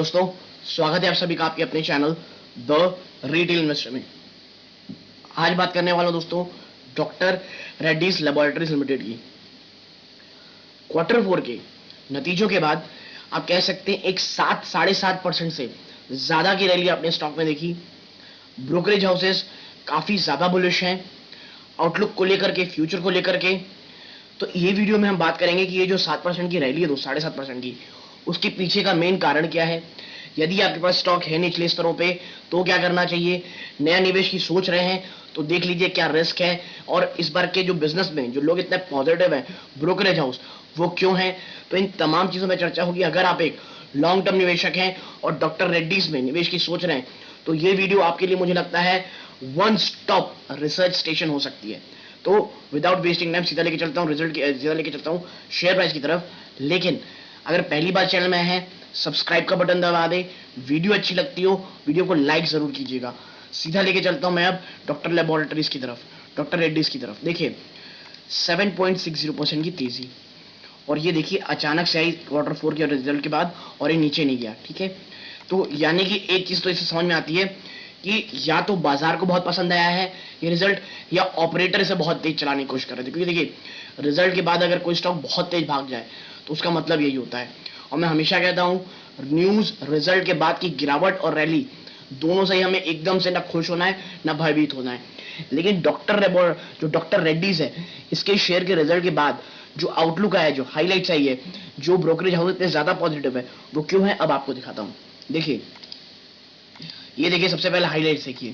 दोस्तों, स्वागत है आप सभी का आपके अपने चैनल द रिटेल इन्वेस्टर में। आज बात करने वाला हूं दोस्तों डॉक्टर रेड्डीज लेबोरेटरीज लिमिटेड की। क्वार्टर 4 के नतीजों के बाद आप कह सकते हैं एक 7-7.5% से ज्यादा की रैली आपने स्टॉक में देखी। ब्रोकरेज हाउसेस काफी ज्यादा बुलिश हैं आउटलुक को लेकर के, फ्यूचर को लेकर के। तो ये वीडियो में हम बात करेंगे कि ये जो 7% की रैली है, 7.5% की, उसके पीछे का मेन कारण क्या है। यदि आपके पास स्टॉक है निचले स्तरों पे तो क्या करना चाहिए, नया निवेश की सोच रहे हैं तो देख लीजिए क्या रिस्क है, और इस बार के जो बिजनेस में जो लोग इतने पॉजिटिव हैं, ब्रोकरेज हाउस, वो क्यों हैं। तो इन तमाम चीजों में चर्चा होगी। अगर आप एक लॉन्ग टर्म निवेशक हैं और डॉक्टर रेड्डीज में निवेश की सोच रहे हैं तो ये वीडियो आपके लिए मुझे लगता है वन स्टॉप रिसर्च स्टेशन हो सकती है। तो विदाउट वेस्टिंग टाइम सीधा लेके चलता हूँ सीधा लेके चलता हूँ शेयर प्राइस की तरफ। लेकिन अगर पहली बार चैनल में है, सब्सक्राइब का बटन दबा दे, वीडियो अच्छी लगती हो वीडियो को लाइक जरूर कीजिएगा। सीधा लेके चलता हूं मैं अब डॉक्टर लेबोरेटरीज की तरफ, डॉक्टर रेड्डीज की तरफ। देखिए 7.60% की तेजी, और ये देखिए अचानक से आई क्वार्टर 4 के रिजल्ट के बाद और ये नीचे नहीं गया। ठीक है, तो यानी कि एक चीज तो इसे समझ में आती है कि या तो बाजार को बहुत पसंद आया है ये रिजल्ट, या ऑपरेटर इसे बहुत तेज चलाने की कोशिश कर रहे थे। क्योंकि देखिए रिजल्ट के बाद अगर कोई स्टॉक बहुत तेज भाग जाए तो उसका मतलब यही होता है। और मैं हमेशा कहता हूँ न्यूज रिजल्ट के बाद की गिरावट और रैली दोनों से ही हमें एकदम से ना खुश होना है ना भयभीत होना है। लेकिन डॉक्टर रेड्डीज है, इसके शेयर के रिजल्ट के बाद जो आउटलुक आया, जो हाईलाइट्स आई है, जो ब्रोकरेज हाउस इतने ज्यादा पॉजिटिव है, वो क्यों है अब आपको दिखाता हूँ। देखिए ये देखिए, सबसे पहले हाईलाइट्स देखिए।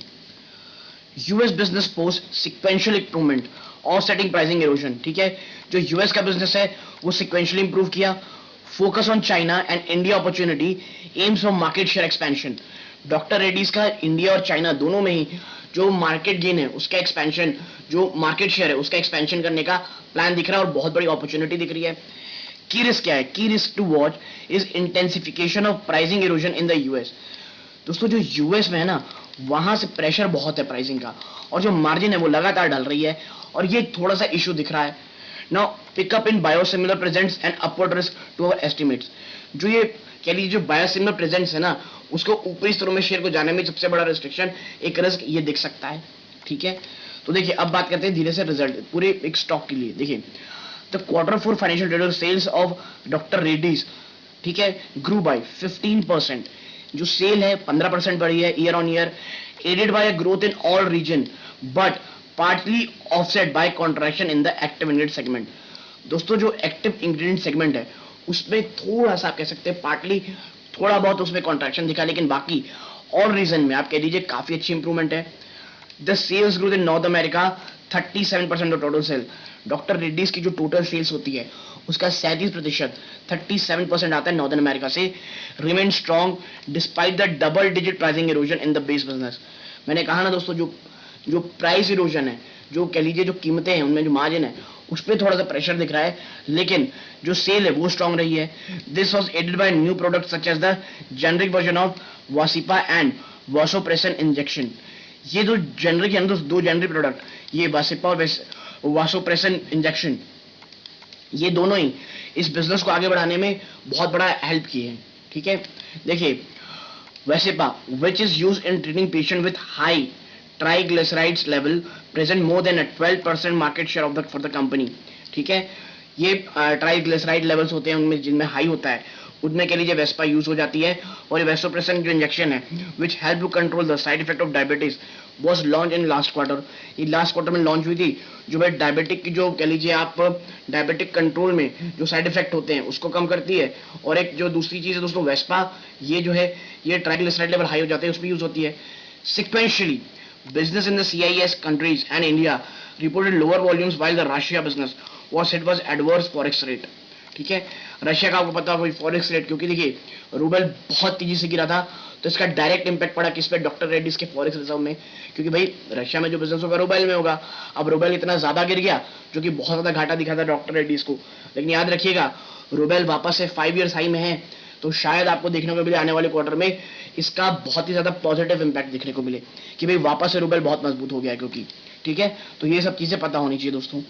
US business post sequential improvement और सेटिंग प्राइसिंग इरोजन। ठीक है, जो यूएस का बिजनेस है वो सिक्वेंशियली इंप्रूव किया। Focus on China and India opportunity, AIIMS for market share expansion. Doctor Reddy's का इंडिया और चाइना दोनों में ही जो मार्केट गेन है उसका एक्सपेंशन, जो मार्केट शेयर है उसका एक्सपेंशन करने का प्लान दिख रहा है और बहुत बड़ी अपॉर्चुनिटी दिख रही है। की रिस्क क्या है, key risk to watch is intensification of pricing erosion in the US. दोस्तों जो यूएस में है ना, वहां से प्रेशर बहुत है प्राइसिंग का, और जो मार्जिन है वो लगातार ढल रही है, और ये थोड़ा सा इशू दिख रहा है। Now pickup in biosimilar presents and upward risk to our estimates. जो ये कह लीजिए जो बायोसिमिलर प्रेजेंट्स है ना, उसको ऊपरी स्तरों में शेयर को जाने में सबसे बड़ा रिस्ट्रिक्शन, एक रिस्क ये दिख सकता है। ठीक है, तो देखिए अब बात करते हैं धीरे से रिजल्ट पूरे एक स्टॉक के लिए। देखिए the quarter 4 financial data sales of doctor Reddy's, ठीक है, ग्रू बाय 15%। जो सेल है 15% बढ़ी है year on year, added by a growth in all region but partly offset by contraction in the active ingredient segment. दोस्तों जो एक्टिव इंग्रेडिएंट सेगमेंट है उसमें थोड़ा सा आप कह सकते हैं पार्टली थोड़ा बहुत उसमें कॉन्ट्रैक्शन दिखा, लेकिन बाकी ऑल रीजन में आप कह दीजिए काफी अच्छी इंप्रूवमेंट है। The sales growth in north America 37% of total sale. Doctor Reddy's की जो टोटल सेल्स होती है उसका 37%, 37% आता है नॉर्दर्न अमेरिका से। Remain strong despite the double digit pricing erosion in the base business. मैंने कहा ना दोस्तों, जो प्राइस इरोजन है, जो कह लीजिए जो कीमतें हैं उनमें जो मार्जिन है उस पर थोड़ा सा प्रेशर दिख रहा है, लेकिन जो सेल है वो स्ट्रॉन्ग रही है। This was aided by new product such as the generic version of Vascepa and vasopressin injection. ये जो जेनरिक है, दो जेनरिक प्रोडक्ट, ये वासिपा और वासोप्रेसन इंजेक्शन, ये दोनों ही इस बिजनेस को आगे बढ़ाने में बहुत बड़ा हेल्प किए हैं। ठीक है, देखिए Vascepa which is used in treating patient with high triglycerides level present more than 12% market share of the for the company. ठीक है, ये ट्राइग्लिसराइड लेवल्स होते हैं उनमें, जिनमें हाई होता है उनमें कह लीजिए वेस्पा यूज हो जाती है। और ये वेसोप्रेसन जो इंजेक्शन है which help to control the side effect of diabetes was launch in last quarter. ये लास्ट क्वार्टर में लॉन्च हुई थी। जो भाई डायबिटिक की जो कह लीजिए आप डायबिटिक कंट्रोल में जो साइड इफेक्ट होते हैं उसको कम करती है। और एक जो दूसरी चीज है दोस्तों वेस्पा, ये जो है ये ट्राइग्लिसराइड लेवल हाई हो जाते हैं उसमें यूज होती है। Sequentially business in the CIS countries and India reported lower volumes while the Russia business was hit was adverse forex rate। ठीक है, रशिया का आपको पता होगा फॉरेक्स रेट, क्योंकि देखिए रूबल बहुत तेजी से गिरा था तो इसका डायरेक्ट इंपैक्ट पड़ा किस पे, डॉक्टर रेड्डीज के फॉरेक्स रिजर्व में। क्योंकि भाई रशिया में जो बिजनेस होगा रूबल में होगा, अब रूबल इतना ज्यादा गिर गया जो कि बहुत ज्यादा घाटा दिखा था डॉक्टर रेड्डीज को। लेकिन याद रखिएगा रूबल वापस से 5 ईयर्स हाई में है, तो शायद आपको देखने को मिले आने वाले क्वार्टर में इसका बहुत ही ज्यादा पॉजिटिव इंपैक्ट देखने को मिले कि भाई वापस से रूबल बहुत मजबूत हो गया है क्योंकि। ठीक है, तो ये सब चीजें पता होनी चाहिए दोस्तों।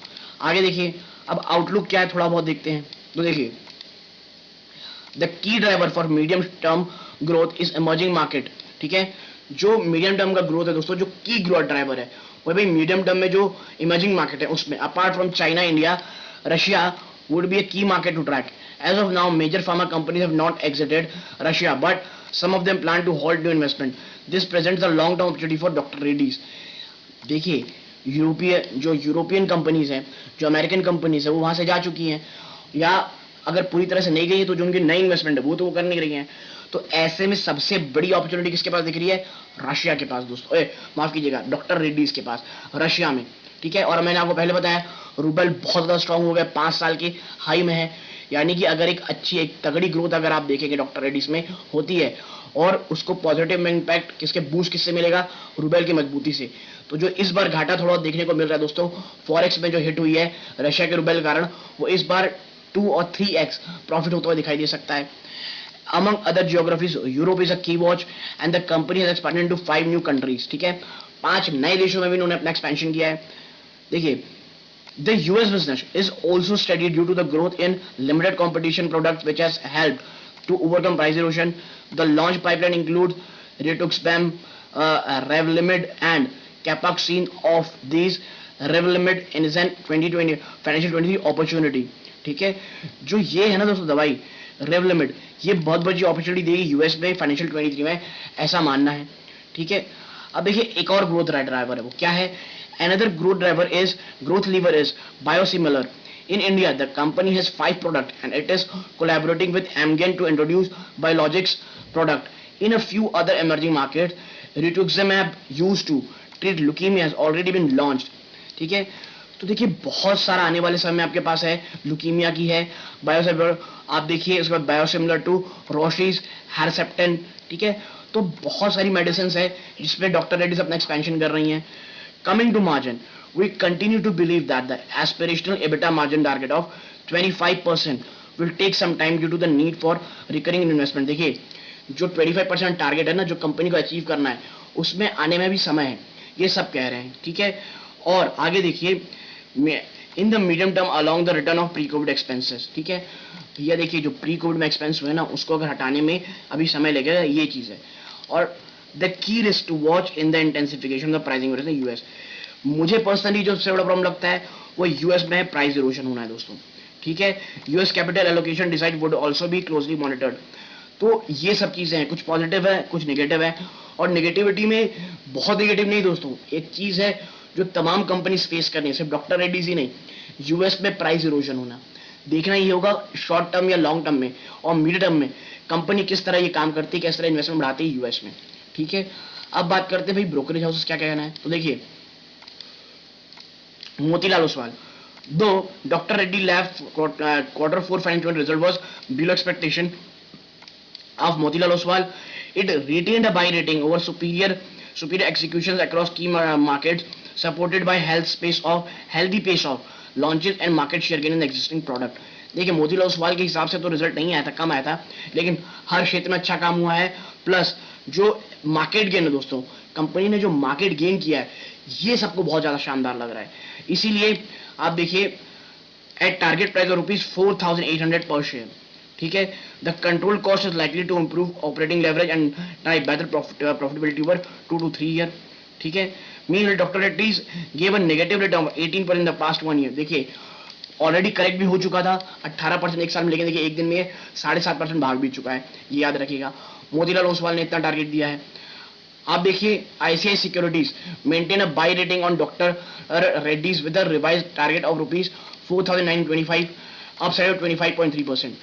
आगे देखिए अब आउटलुक क्या है थोड़ा बहुत देखते हैं। तो देखिए the key driver for medium term growth is emerging market, ठीक है। जो मीडियम टर्म का ग्रोथ है दोस्तों, जो की ग्रोथ ड्राइवर है वो भाई मीडियम टर्म में जो इमर्जिंग मार्केट है उसमें, apart from China, India, Russia would be a key market to track. As of now, major pharma companies have not exited Russia, but some of them plan to halt new investment. This presents a long-term opportunity for Dr. Reddy's. देखिए, European companies हैं, जो American companies है, वो वहां से जा चुकी हैं, या अगर पूरी तरह से नहीं गई है तो जो उनकी नई इन्वेस्टमेंट है वो तो वो कर नहीं रही हैं। तो ऐसे में सबसे बड़ी अपॉर्चुनिटी किसके पास दिख रही है? रशिया के पास दोस्तों, माफ कीजिएगा, डॉक्टर रेड्डीज के पास, रशिया में, ठीक है। और मैंने आपको पहले बताया रूबल बहुत ज्यादा स्ट्रांग हो गया, 5 साल की हाई में है, यानी कि अगर एक अच्छी एक तगड़ी ग्रोथ अगर आप देखेंगे डॉक्टर रेड्डीज में होती है, और उसको पॉजिटिव इम्पैक्ट किसके बूस्ट किससे मिलेगा? रूबल की मजबूती से। तो जो इस बार घाटा थोड़ा देखने को मिल रहा है दोस्तों, फॉरेक्स में जो हिट हुई है रशिया के रूबल के कारण, वो इस बार 2 और 3x प्रॉफिट होता हुआ दिखाई दे सकता है। Among other geographies, Europe is a key watch and the company has expanded into 5 new countries, ठीक है। 5 नए देशों में भी इन्होंने अपना एक्सपेंशन किया है। देखिए, the US business is also steady due to the growth in limited competition products which has helped to overcome price erosion. The launch pipeline includes Rituximab, Revlimid and Capaxine. Of these, Revlimid is an 2020 financial 23 opportunity, ठीक है। जो ये है ना दोस्तों दवाई रेवलिमिड, ये बहुत बड़ी अपॉर्चुनिटी देगी यूएस में फाइनेंशियल 23 में, ऐसा मानना है, ठीक है। अब देखिए एक और ग्रोथ ड्राइवर है, वो क्या है? Another growth lever is biosimilar. In India, the company has 5 products and it is collaborating with Amgen to introduce biologics product. In a few other emerging markets, rituximab used to treat leukemia has already been launched, ठीक है। तो देखिए बहुत सारा आने वाले समय में आपके पास है, ल्यूकीमिया की है, बायोसिमिलर, आप देखिए उसके बाद बायोसिमिलर टू रोशीज, हेरसेप्टेन, ठीक है। तो बहुत सारी मेडिसिन है जिसमें डॉक्टर रेड्डीज अपना एक्सपेंशन कर रही हैं। Coming to margin, we continue to believe that the aspirational EBITDA margin target of 25% will take some time due to the need for recurring investment. देखिए जो 25% टारगेट है ना, जो कंपनी को अचीव करना है, उसमें आने में भी समय है, ये सब कह रहे हैं, ठीक है। और आगे देखिए, in the medium term along the return of pre Covid expenses, ठीक है। भैया देखिए जो प्री कोविड में एक्सपेंस हुए ना, उसको अगर हटाने में अभी समय लगेगा, ये चीज़ है। और the key risk to watch in the intensification of pricing in US, मुझे पर्सनली जो सबसे बड़ा प्रॉब्लम लगता है वो यूएस में प्राइस इरोशन होना है दोस्तों, ठीक है। US Capitol allocation decide would also be closely monitored. तो ये सब चीज़ें हैं, कुछ पॉजिटिव है कुछ नेगेटिव है, और नेगेटिविटी में बहुत नेगेटिव नहीं दोस्तों, एक चीज़ है जो तमाम कंपनीज फेस करनी है, सिर्फ डॉक्टर रेड्डीज ही नहीं, यूएस में प्राइस इरोशन होना। देखना ये होगा शॉर्ट टर्म या लॉन्ग टर्म में, और मीडियम टर्म में कंपनी किस तरह ये काम करती है, किस तरह इन्वेस्टमेंट बढ़ाती है यूएस में, ठीक है। अब बात करते हैं भाई ब्रोकरेज हाउसेस क्या कहना है। तो देखिए मोतीलाल ओसवाल, दो doctor Reddy lab Q4 financial result was below expectation of Motilal Oswal. It retained a buy rating over superior executions across key markets, supported by healthy pace of launches and market share gain in existing product. देखिए मोतीलाल ओसवाल के हिसाब से तो result नहीं आया था, कम आया था, लेकिन हर क्षेत्र में अच्छा काम हुआ है। प्लस जो मार्केट गेन है दोस्तों, कंपनी ने जो मार्केट गेन किया है, ये सबको बहुत ज्यादा शानदार लग रहा है। इसीलिए आप देखिए एट टारगेट प्राइस ऑफ ₹4,800 पर शेयर, ठीक है। The control cost is likely to improve operating leverage and drive better profitability over 2 to 3 year, ठीक है। Meanwhile doctor Reddy's gave a negative return of 18% in the past 1 year. देखिए already correct भी हो चुका था 18% एक साल में, लेकिन देखिए एक दिन में 7.5% भाग भी चुका है, ये याद रखिएगा। मोतीलाल ओसवाल ने इतना टारगेट दिया है। आप देखिए ICI securities maintain a buy rating on doctor Reddy's with a revised target of ₹4,925, upside of 25.3%।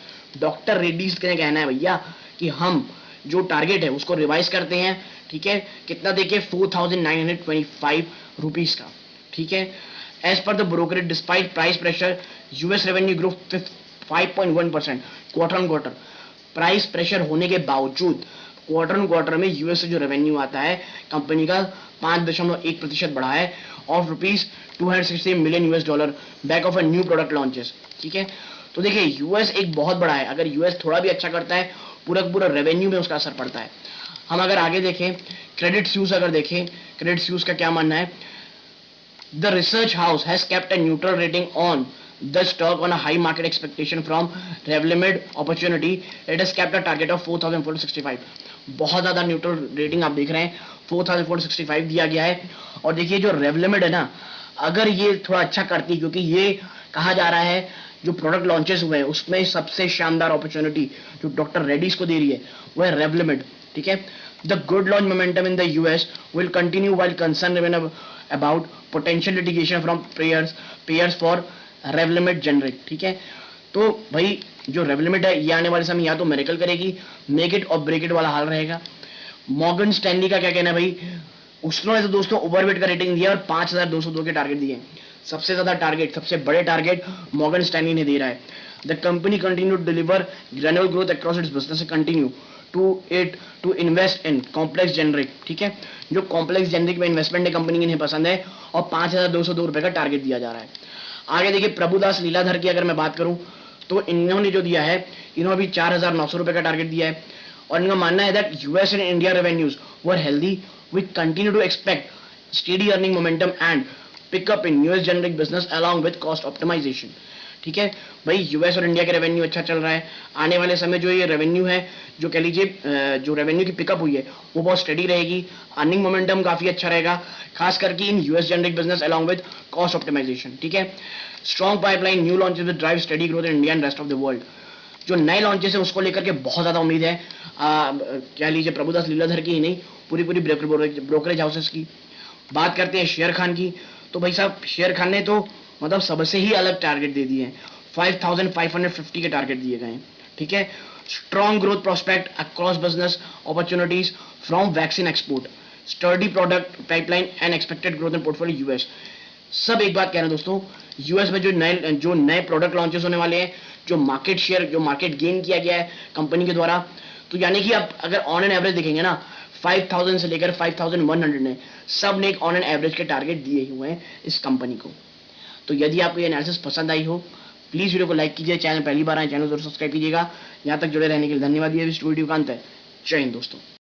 Doctor Reddy's का कहना है भैया कि हम जो टारगेट है उसको रिवाइज करते हैं, ठीक है। कितना देखिए ₹4,925 का, ठीक है। As per the brokerage despite price pressure, US revenue grow 5.1% quarter on quarter. Price pressure होने के बावजूद क्वार्टर ऑन क्वार्टर में यूएस से जो रेवेन्यू आता है कंपनी का 5.1% बढ़ा है, of ₹260 million back of a new product launches, ठीक है। तो देखिए यूएस एक बहुत बड़ा है, अगर यूएस थोड़ा भी अच्छा करता है पूरा रेवेन्यू में उसका असर पड़ता है। हम अगर आगे देखें क्रेडिट स्यूज, अगर देखें क्रेडिट स्यूज का क्या मानना है, the research house has kept a neutral rating on the stock on a high market expectation from Revlimid opportunity, it has kept a target of 4465। बहुत ज्यादा न्यूट्रल रेटिंग आप देख रहे हैं, 4465 दिया गया है। और देखिए जो रेवलिमिड है ना, अगर ये थोड़ा अच्छा करती, क्योंकि ये कहा जा रहा है जो प्रोडक्ट लॉन्चेस हुए हैं उसमें सबसे शानदार अपॉर्चुनिटी जो डॉक्टर रेड्डीज को दे रही है वो है रेवलिमिड, ठीक है। The good launch momentum in the US will continue while concern remain about potential litigation from payers for Revlimid generic, ठीक है। तो भाई जो रेवलिमिड है ये आने वाले समय या तो मेरेकल करेगी, मेक इट और ब्रेक इट वाला हाल रहेगा। मॉर्गन स्टैनली का क्या कहना है भाई, उसने तो दोस्तों ओवरवेट का रेटिंग दिया और 5202 के टारगेट दिए। सबसे ज्यादा टारगेट, सबसे बड़े टारगेट मॉर्गन स्टैनली ने दे रहा है। The company continue to deliver granular growth across its business, continue to invest in complex generic, ठीक है। जो कॉम्प्लेक्स जेनरिक में इन्वेस्टमेंट है कंपनी की इन्हें पसंद है और 5202 रुपए का टारगेट दिया जा रहा है। आगे देखिए प्रभुदास लीलाधर की अगर मैं बात करूं तो इन्होंने जो दिया है, इन्होंने भी 4900 रुपए का टारगेट दिया है। और इनका मानना है that US and India revenues were healthy, we continue to expect steady earning momentum and pickup in US generic business along with cost optimisation, ठीक है। भाई यूएस और इंडिया के रेवेन्यू अच्छा चल रहा है, आने वाले समय जो ये रेवेन्यू है, जो कह लीजिए जो रेवेन्यू की पिकअप हुई है वो बहुत स्टडी रहेगी, अर्निंग मोमेंटम काफी अच्छा रहेगा, खास करके in US generic business along with cost optimisation, ठीक है। Strong pipeline new launches with drive study growth in India and rest of the world. जो नए लॉन्चेस है उसको लेकर के बहुत ज्यादा उम्मीद है, कह लीजिए प्रभुदास लीलाधर की ही नहीं, पूरी ब्रोकरेज हाउसेस की। बात करते हैं शेयर खान की, तो भाई साहब शेयर खान ने तो मतलब सबसे ही अलग टारगेट दे दिए हैं, 5550 के टारगेट दिए गए हैं, ठीक है। Strong growth prospect across business opportunities from vaccine export, sturdy product pipeline and expected growth in portfolio US. सब एक बात कह रहे हैं दोस्तों, यूएस में जो नए प्रोडक्ट लॉन्चेस होने वाले हैं, जो मार्केट शेयर, जो मार्केट गेन किया गया है कंपनी के द्वारा, तो यानी कि आप अगर ऑन एन एवरेज देखेंगे ना 5000 से लेकर 5100 ने सब ने एक ऑन एन एवरेज के टारगेट दिए हुए हैं इस कंपनी को। तो यदि आपको ये एनालिसिस पसंद आई हो प्लीज वीडियो को लाइक कीजिए, चैनल पहली बार आए चैनल जरूर सब्सक्राइब कीजिएगा। यहाँ तक जुड़े रहने के लिए धन्यवाद। ये वीडियो का अंत है। जय हिंद दोस्तों।